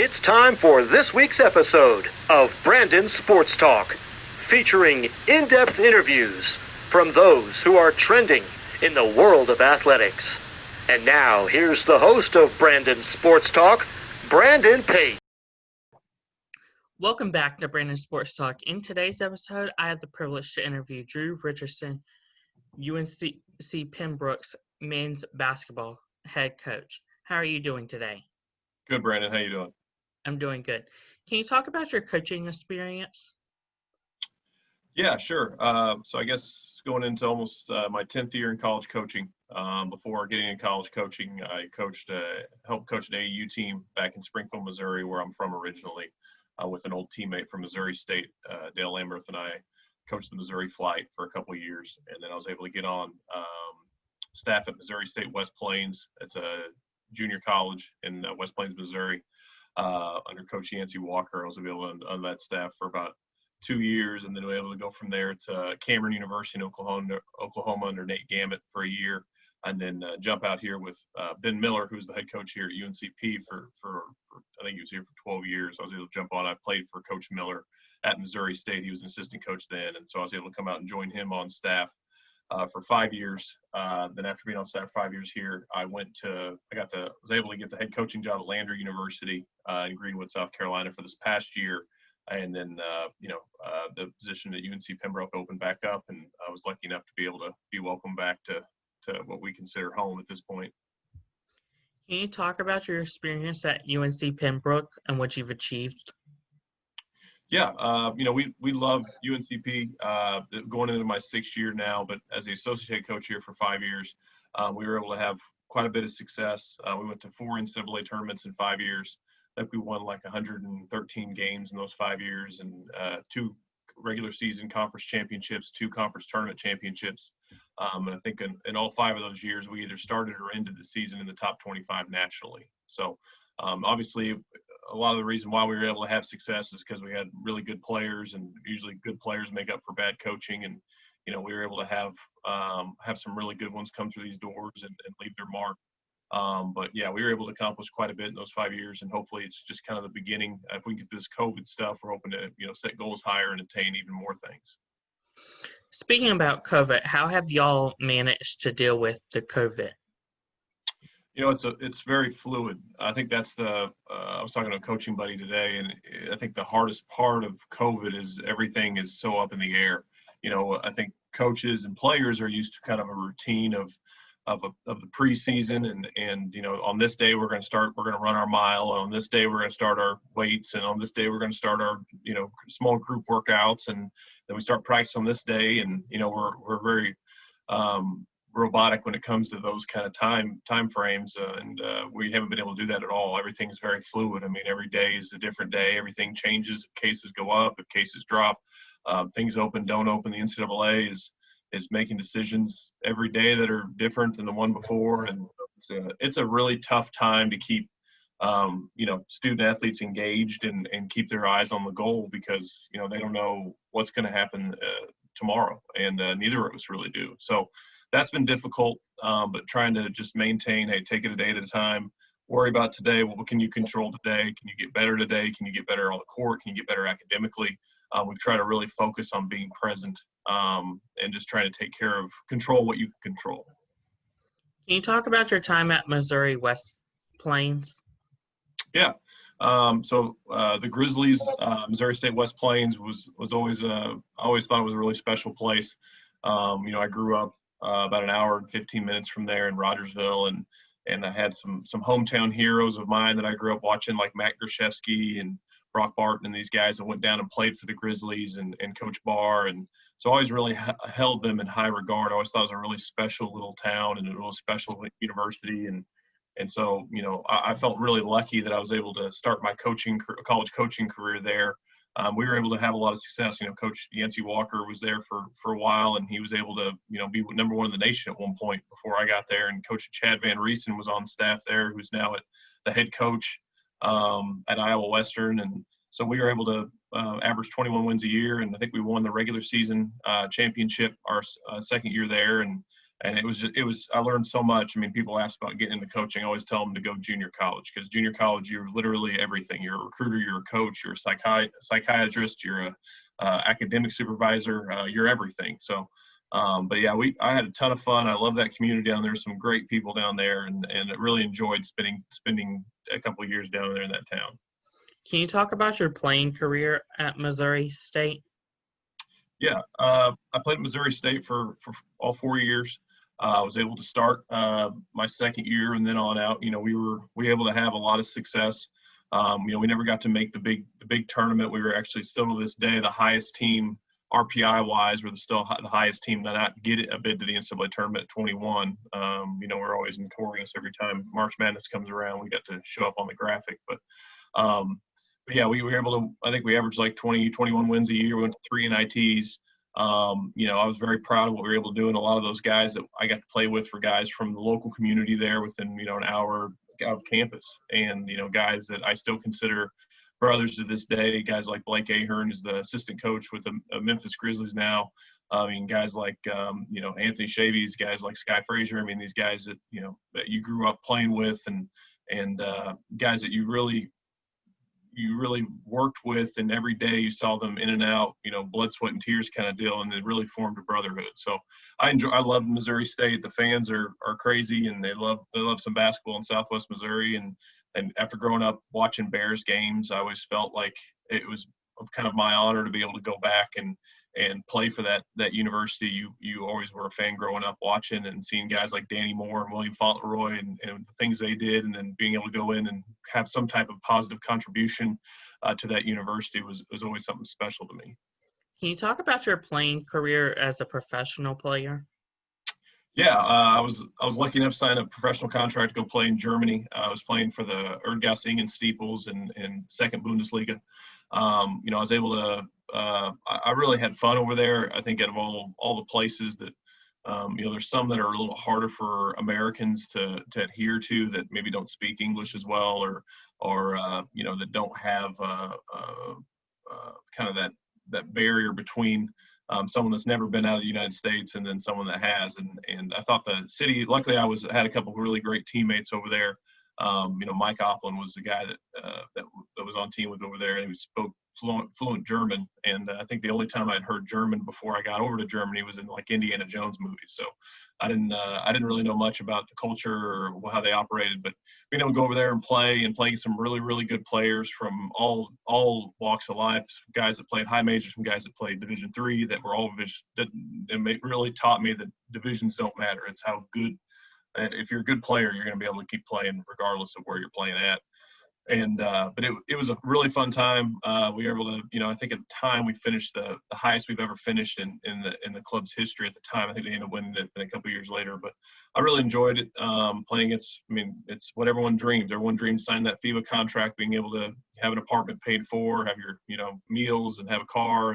It's time for this week's episode of Brandon Sports Talk, featuring in-depth interviews from those who are trending in the world of athletics. And now, here's the host of Brandon Sports Talk, Brandon Pate. Welcome back to Brandon Sports Talk. In today's episode, I have the privilege to interview Drew Richardson, UNC Pembroke's men's basketball head coach. How are you doing today? Good, Brandon. How you doing? I'm doing good. Can you talk about your coaching experience? Yeah, sure. So I guess going into almost my 10th year in college coaching. Before getting in college coaching, I helped coach an AAU team back in Springfield, Missouri, where I'm from originally, with an old teammate from Missouri State. Dale Lamberth and I coached the Missouri Flight for a couple of years, and then I was able to get on staff at Missouri State West Plains. It's a junior college in West Plains, Missouri. Under Coach Yancey Walker, I was able to on that staff for about 2 years, and then we were able to go from there to Cameron University in Oklahoma under Nate Gammett for a year, and then jump out here with Ben Miller, who's the head coach here at UNCP for I think he was here for 12 years. I was able to jump on. I played for Coach Miller at Missouri State. He was an assistant coach then, and so I was able to come out and join him on staff for 5 years. Then after being on staff 5 years here, I was able to get the head coaching job at Lander University in Greenwood, South Carolina for this past year. And then, the position at UNC Pembroke opened back up, and I was lucky enough to be able to be welcomed back to what we consider home at this point. Can you talk about your experience at UNC Pembroke and what you've achieved? Yeah, we love UNCP going into my 6th year now, but as the associate head coach here for 5 years, we were able to have quite a bit of success. We went to 4 NCAA tournaments in 5 years. I think we won like 113 games in those 5 years, and 2 regular season conference championships, 2 conference tournament championships. And I think in all 5 of those years, we either started or ended the season in the top 25 nationally. So obviously, a lot of the reason why we were able to have success is because we had really good players, and usually good players make up for bad coaching. And, we were able to have some really good ones come through these doors and leave their mark. But yeah, we were able to accomplish quite a bit in those 5 years, and hopefully it's just kind of the beginning. If we get this COVID stuff, we're hoping to, set goals higher and attain even more things. Speaking about COVID, how have y'all managed to deal with the COVID? It's very fluid. I think that's I was talking to a coaching buddy today, and I think the hardest part of COVID is everything is so up in the air. I think coaches and players are used to kind of a routine of the preseason, and on this day we're going to run our mile, and on this day we're going to start our weights, and on this day we're going to start our small group workouts, and then we start practice on this day, and we're very robotic when it comes to those kind of time frames, and we haven't been able to do that at all. Everything's very fluid. I mean, every day is a different day. Everything changes. If cases go up, if cases drop, things open, don't open. The NCAA is making decisions every day that are different than the one before, and it's a really tough time to keep student athletes engaged and keep their eyes on the goal, because they don't know what's going to happen tomorrow, and neither of us really do. So that's been difficult, but trying to just maintain, hey, take it a day at a time. Worry about today. Well, what can you control today? Can you get better today? Can you get better on the court? Can you get better academically? We've tried to really focus on being present, and just trying to control what you can control. Can you talk about your time at Missouri West Plains? Yeah. So the Grizzlies, Missouri State West Plains was always, I always thought it was a really special place. I grew up about an hour and 15 minutes from there in Rogersville, and I had some hometown heroes of mine that I grew up watching, like Matt Grishevsky and Brock Barton and these guys that went down and played for the Grizzlies, and Coach Barr. And so I always really held them in high regard. I always thought it was a really special little town and a really special university. And so, I felt really lucky that I was able to start my college coaching career there. We were able to have a lot of success. Coach Yancey Walker was there for a while, and he was able to, be number 1 in the nation at one point before I got there. And Coach Chad Van Riesen was on staff there, who's now the head coach at Iowa Western. And so we were able to average 21 wins a year, and I think we won the regular season championship our second year there. And And I learned so much. I mean, people ask about getting into coaching. I always tell them to go junior college, because junior college, you're literally everything. You're a recruiter, you're a coach, you're a psychiatrist, you're a academic supervisor, you're everything. So, but yeah, I had a ton of fun. I love that community down there. Some great people down there, and I really enjoyed spending a couple of years down there in that town. Can you talk about your playing career at Missouri State? Yeah, I played at Missouri State for all 4 years. I was able to start my second year, and then on out, we were able to have a lot of success. We never got to make the big tournament. We were actually still to this day the highest team RPI wise. We're still the highest team to not get a bid to the NCAA tournament at 21. We're always notorious every time March Madness comes around. We got to show up on the graphic, but yeah, we were able to. I think we averaged like 20, 21 wins a year. We went to 3 NITs. I was very proud of what we were able to do, and a lot of those guys that I got to play with were guys from the local community there within an hour of campus, and guys that I still consider brothers to this day. Guys like Blake Ahern is the assistant coach with the Memphis Grizzlies now. I mean, guys like Anthony Shavies, guys like Sky Frazier. I mean, these guys that that you grew up playing with, and guys that you really worked with, and every day you saw them in and out, blood, sweat, and tears kind of deal, and it really formed a brotherhood. So I love Missouri State. The fans are crazy, and they love some basketball in Southwest Missouri. And after growing up watching Bears games, I always felt like it was kind of my honor to be able to go back and play for that university. You always were a fan growing up, watching and seeing guys like Danny Moore and William Fauntleroy and the things they did, and then being able to go in and have some type of positive contribution to that university was always something special to me. Can you talk about your playing career as a professional player? Yeah, I was lucky enough to sign a professional contract to go play in Germany. I was playing for the Erdgasingen Steeples in second Bundesliga. I was able to. I really had fun over there. I think out of all the places that, there's some that are a little harder for Americans to adhere to, that maybe don't speak English as well, or that don't have kind of that barrier between someone that's never been out of the United States and then someone that has. And I thought the city, luckily I had a couple of really great teammates over there. Mike Oplin was the guy that was on team with over there, and he spoke fluent German. And I think the only time I'd heard German before I got over to Germany was in like Indiana Jones movies. So I didn't really know much about the culture or how they operated, but being able to go over there and play some really, really good players from all walks of life, guys that played high majors, some guys that played Division III, that were all it really taught me that divisions don't matter. It's how good. If you're a good player, you're going to be able to keep playing regardless of where you're playing at. And but it was a really fun time. We were able to, I think at the time we finished the highest we've ever finished in the club's history at the time. I think they ended up winning it a couple of years later. But I really enjoyed it playing against. I mean, it's what everyone dreams. Everyone dreams signing that FIBA contract, being able to have an apartment paid for, have your meals, and have a car,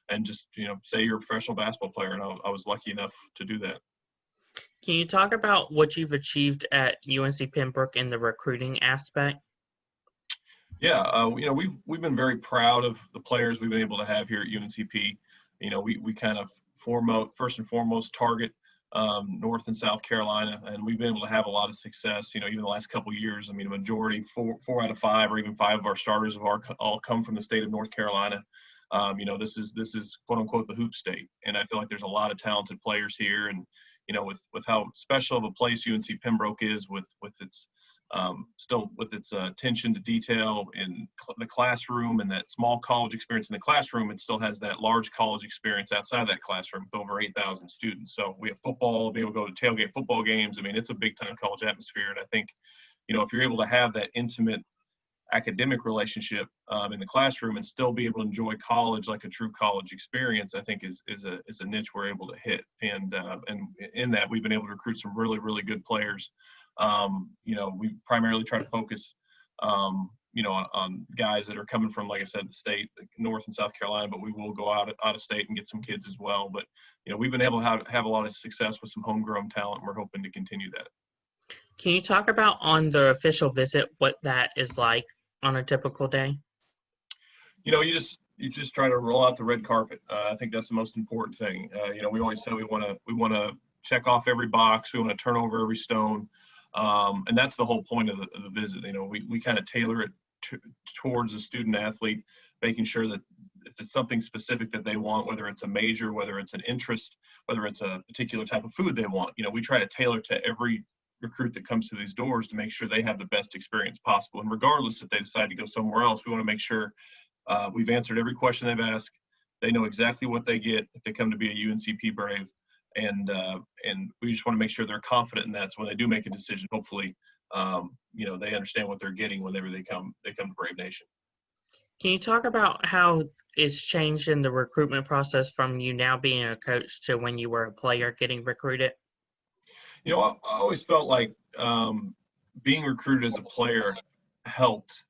and just say you're a professional basketball player. And I was lucky enough to do that. Can you talk about what you've achieved at UNC Pembroke in the recruiting aspect? Yeah, we've been very proud of the players we've been able to have here at UNCP. We kind of first and foremost target North and South Carolina, and we've been able to have a lot of success. Even the last couple of years, a majority, 4 out of 5, or even 5 of our starters have all come from the state of North Carolina. This is quote unquote the hoop state, and I feel like there's a lot of talented players here. And with how special of a place UNC Pembroke is, with its attention to detail in the classroom, and that small college experience in the classroom, it still has that large college experience outside that classroom with over 8,000 students. So we have football, be able to go to tailgate football games. It's a big time college atmosphere. And I think, if you're able to have that intimate academic relationship in the classroom and still be able to enjoy college like a true college experience, I think is a niche we're able to hit. And in that, we've been able to recruit some really, really good players. We primarily try to focus, on guys that are coming from, like I said, the state, like North and South Carolina, but we will go out of state and get some kids as well. But, we've been able to have a lot of success with some homegrown talent, and we're hoping to continue that. Can you talk about on the official visit what that is like on a typical day? You just try to roll out the red carpet. I think that's the most important thing. We always say we want to check off every box. We want to turn over every stone. And that's the whole point of the visit. We kind of tailor it towards the student athlete, making sure that if it's something specific that they want, whether it's a major, whether it's an interest, whether it's a particular type of food they want, we try to tailor to every recruit that comes through these doors to make sure they have the best experience possible. And regardless if they decide to go somewhere else, we want to make sure we've answered every question they've asked. They know exactly what they get if they come to be a UNCP Brave. And we just want to make sure they're confident in that. So when they do make a decision, hopefully, they understand what they're getting whenever they come to Brave Nation. Can you talk about how it's changed in the recruitment process from you now being a coach to when you were a player getting recruited? I always felt like being recruited as a player helped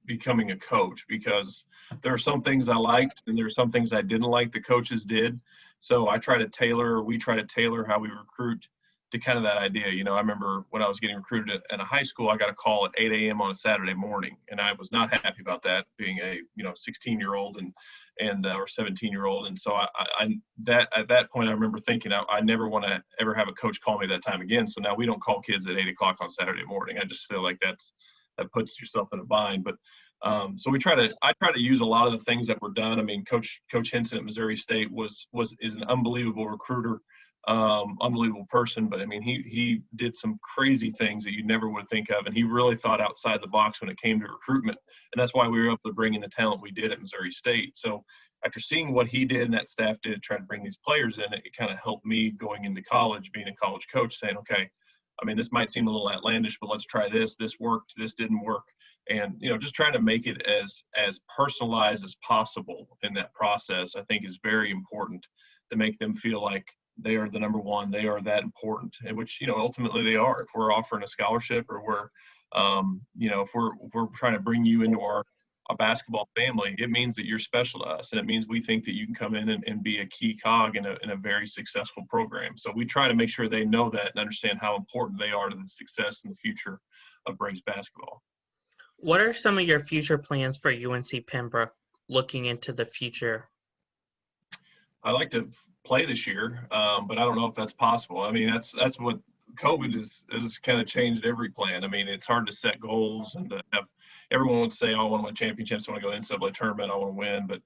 becoming a coach, because there are some things I liked and there are some things I didn't like the coaches did. So we try to tailor how we recruit to kind of that idea. I remember when I was getting recruited at a high school, I got a call at 8 a.m. on a Saturday morning, and I was not happy about that, being a 16-year-old and or 17-year-old. And so at that point, I remember thinking I never want to ever have a coach call me that time again. So now we don't call kids at 8 o'clock on Saturday morning. I just feel like that puts yourself in a bind. But so I try to use a lot of the things that were done. I mean, Coach Henson at Missouri State is an unbelievable recruiter, unbelievable person. But I mean, he did some crazy things that you never would think of, and he really thought outside the box when it came to recruitment. And that's why we were able to bring in the talent we did at Missouri State. So after seeing what he did and that staff did, trying to bring these players in, it kind of helped me going into college, being a college coach, saying, okay, I mean, this might seem a little outlandish, but let's try this. This worked. This didn't work. And, just trying to make it as personalized as possible in that process, I think is very important, to make them feel like they are the number one. They are that important, and which, ultimately they are. If we're offering a scholarship, or if we're trying to bring you into our basketball family, it means that you're special to us, and it means we think that you can come in and be a key cog in a very successful program. So we try to make sure they know that and understand how important they are to the success and the future of Braves basketball. What are some of your future plans for UNC Pembroke looking into the future? I like to play this year, but I don't know if that's possible. I mean, that's what COVID has kind of changed every plan. I mean, it's hard to set goals and to have everyone would say, oh, I want to win championships, I want to go to the NCAA tournament, I want to win. But,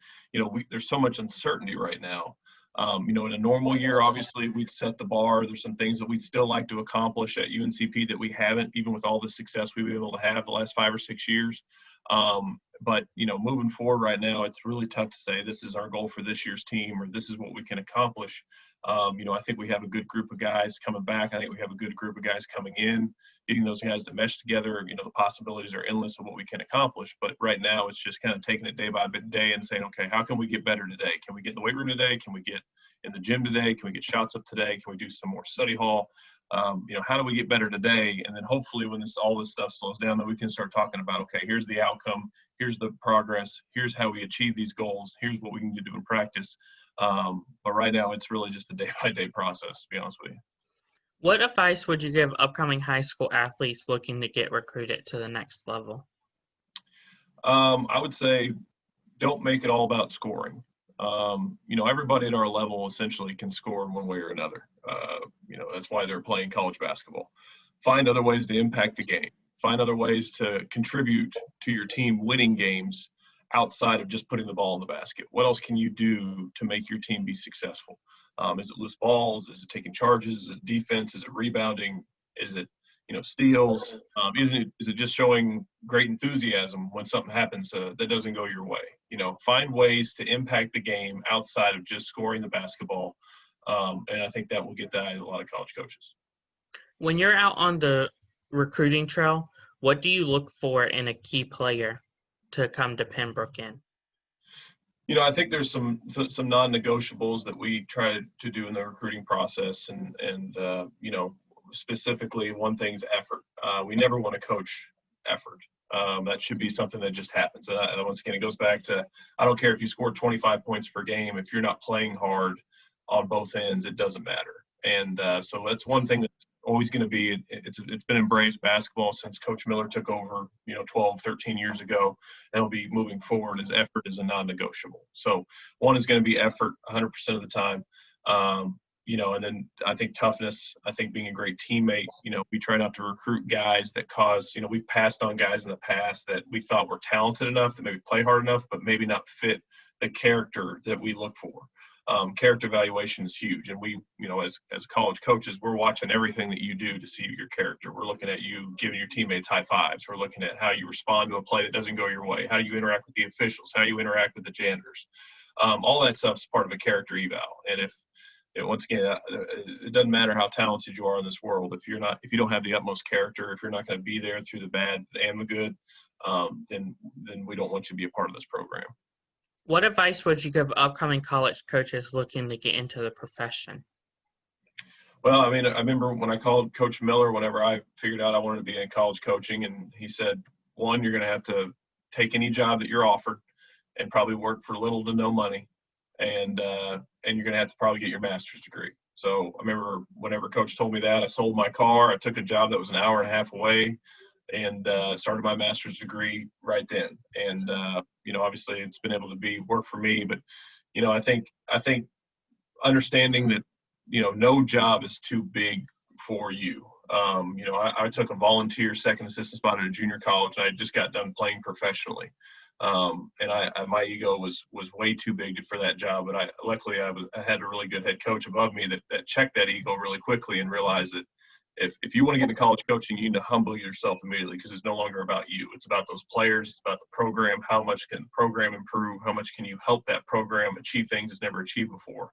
there's so much uncertainty right now. In a normal year, obviously, we'd set the bar. There's some things that we'd still like to accomplish at UNCP that we haven't, even with all the success we've been able to have the last 5 or 6 years. But, moving forward right now, it's really tough to say this is our goal for this year's team, or this is what we can accomplish. I think we have a good group of guys coming back. I think we have a good group of guys coming in, getting those guys to mesh together. The possibilities are endless of what we can accomplish. But right now, it's just kind of taking it day by day and saying, okay, how can we get better today? Can we get in the weight room today? Can we get in the gym today? Can we get shots up today? Can we do some more study hall? How do we get better today? And then hopefully when all this stuff slows down, then we can start talking about, okay, here's the outcome, here's the progress, here's how we achieve these goals, here's what we need to do in practice. But right now it's really just a day-by-day process, to be honest with you. What advice would you give upcoming high school athletes looking to get recruited to the next level? I would say don't make it all about scoring. Everybody at our level essentially can score in one way or another. That's why they're playing college basketball. Find other ways to impact the game. Find other ways to contribute to your team winning games outside of just putting the ball in the basket. What else can you do to make your team be successful? Is it loose balls? Is it taking charges? Is it defense? Is it rebounding? Is it, steals? Is it just showing great enthusiasm when something happens that doesn't go your way? Find ways to impact the game outside of just scoring the basketball. And I think that will get that out of a lot of college coaches. When you're out on the recruiting trail, what do you look for in a key player to come to Pembroke in? I think there's some non-negotiables that we try to do in the recruiting process, and specifically one thing's effort. We never want to coach effort. That should be something that just happens. And once again, it goes back to, I don't care if you score 25 points per game. If you're not playing hard on both ends, it doesn't matter. And so that's one thing that's always going to be, it's been in Braves basketball since Coach Miller took over, 12, 13 years ago. And it'll be moving forward, as effort is a non-negotiable. So one is going to be effort 100% of the time. And then I think toughness, I think being a great teammate, we try not to recruit guys that cause, we've passed on guys in the past that we thought were talented enough, that maybe play hard enough, but maybe not fit the character that we look for. Character evaluation is huge. And we, as college coaches, we're watching everything that you do to see your character. We're looking at you giving your teammates high fives. We're looking at how you respond to a play that doesn't go your way, how you interact with the officials, how you interact with the janitors. All that stuff's part of a character eval. And once again, it doesn't matter how talented you are in this world. If you don't have the utmost character, if you're not going to be there through the bad and the good, then we don't want you to be a part of this program. What advice would you give upcoming college coaches looking to get into the profession? Well, I remember when I called Coach Miller whenever I figured out I wanted to be in college coaching, and he said, one, you're going to have to take any job that you're offered and probably work for little to no money, and you're going to have to probably get your master's degree. So I remember whenever Coach told me that, I sold my car, I took a job that was an hour and a half away, and started my master's degree right then. And obviously it's been able to work for me, but I think understanding that no job is too big for you. I took a volunteer second assistant spot at a junior college, and I just got done playing professionally. And my ego was way too big for that job, but luckily I had a really good head coach above me that checked that ego really quickly and realized that if you want to get into college coaching, you need to humble yourself immediately, because it's no longer about you. It's about those players. It's about the program. How much can the program improve? How much can you help that program achieve things it's never achieved before?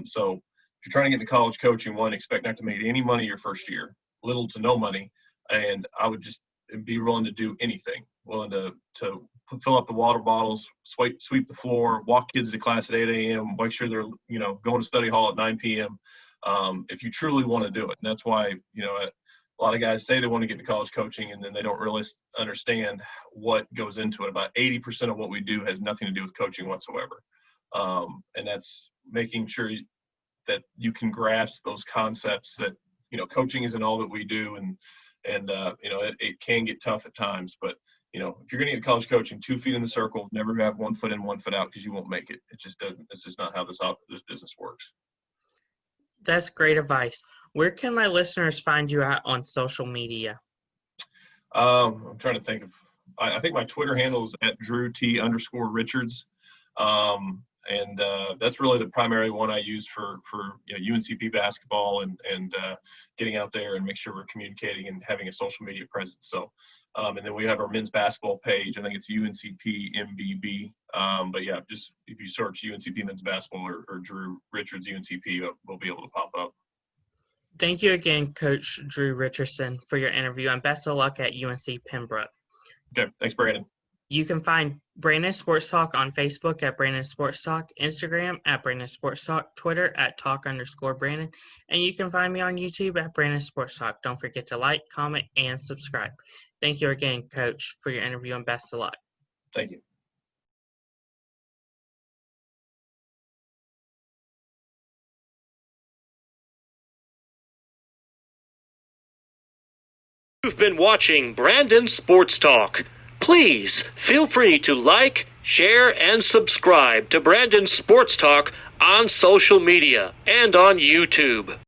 So if you're trying to get into college coaching, one, expect not to make any money your first year, little to no money, and I would just be willing to do anything, willing to fill up the water bottles, sweep the floor, walk kids to class at 8 a.m., make sure they're going to study hall at 9 p.m. If you truly want to do it. And that's why a lot of guys say they want to get into college coaching, and then they don't really understand what goes into it. About 80% of what we do has nothing to do with coaching whatsoever, and that's making sure that you can grasp those concepts that coaching isn't all that we do, and it can get tough at times, but if you're going to get college coaching, 2 feet in the circle, never have 1 foot in, 1 foot out, because you won't make it. It just doesn't. This is not how this business works. That's great advice. Where can my listeners find you at on social media? I'm trying to think of. I think my Twitter handle is @Drew_Richards. And that's really the primary one I use for UNCP basketball and getting out there and make sure we're communicating and having a social media presence. So, and then we have our men's basketball page. I think it's UNCP MBB. But yeah, just if you search UNCP men's basketball or Drew Richards UNCP, we'll be able to pop up. Thank you again, Coach Drew Richardson, for your interview, and best of luck at UNC Pembroke. Okay, thanks, Brandon. You can find Brandon Sports Talk on Facebook at Brandon Sports Talk, Instagram at Brandon Sports Talk, Twitter at @talk_Brandon, and you can find me on YouTube at Brandon Sports Talk. Don't forget to like, comment, and subscribe. Thank you again, Coach, for your interview, and best of luck. Thank you. You've been watching Brandon Sports Talk. Please feel free to like, share, and subscribe to Brandon Sports Talk on social media and on YouTube.